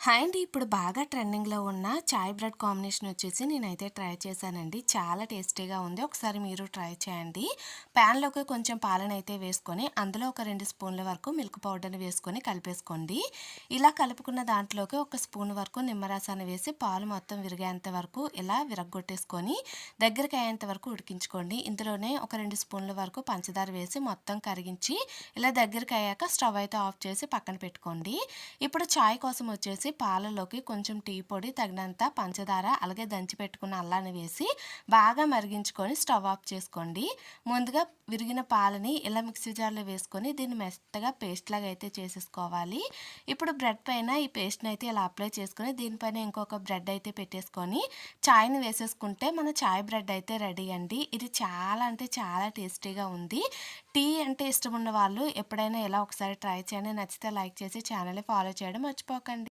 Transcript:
Hi అండి. ఇప్పుడు బాగా ట్రెండింగ్‌లో ఉన్న చాయ్ బ్రెడ్ కాంబినేషన్ వచ్చేసి నేనైతే ట్రై చేశానండి. చాలా టేస్టీగా ఉంది. ఒకసారి మీరు ట్రై చేయండి. ప్యాన్‌లోకి కొంచెం పాలనైతే వేసుకొని, అందులో ఒక 2 స్పూన్ల వరకు మిల్క్ పౌడర్‌ని వేసుకొని కలిపేసుకోండి. ఇలా కలుపుకున్న దాంట్లోకి ఒక స్పూన్ వరకు నిమ్మరసాన్ని వేసి పాలు మొత్తం విరిగేంత వరకు ఇలా విరగ్గొట్టేసుకొని, దగ్గరికి అయ్యేంత వరకు ఉడికించుకోండి. ఇందులోనే ఒక 2 స్పూన్ల వరకు పంచదార వేసి మొత్తం కరిగించి, ఇలా దగ్గరికి అయ్యాక స్టవ్ అయితే ఆఫ్ చేసి పక్కన పెట్టుకోండి. ఇప్పుడు చాయ్ కోసం వచ్చేసి పాలలోకి కొంచెం టీ పొడి, తగినంత పంచదార, అలాగే దంచి పెట్టుకున్న అల్లాన్ని వేసి బాగా మరిగించుకొని స్టవ్ ఆఫ్ చేసుకోండి. ముందుగా విరిగిన పాలని ఇలా మిక్సీ జార్లో వేసుకొని దీన్ని మెత్తగా పేస్ట్ లాగా అయితే చేసేసుకోవాలి. ఇప్పుడు బ్రెడ్ పైన ఈ పేస్ట్ని అయితే ఇలా అప్లై చేసుకొని దీనిపైన ఇంకొక బ్రెడ్ అయితే పెట్టేసుకొని చాయ్ని వేసేసుకుంటే మన చాయ్ బ్రెడ్ అయితే రెడీ అండి. ఇది చాలా అంటే చాలా టేస్టీగా ఉంది. టీ అంటే ఇష్టం ఉన్న వాళ్ళు ఎప్పుడైనా ఇలా ఒకసారి ట్రై చేయండి. నచ్చితే లైక్ చేసి ఛానల్ని ఫాలో చేయడం మర్చిపోకండి.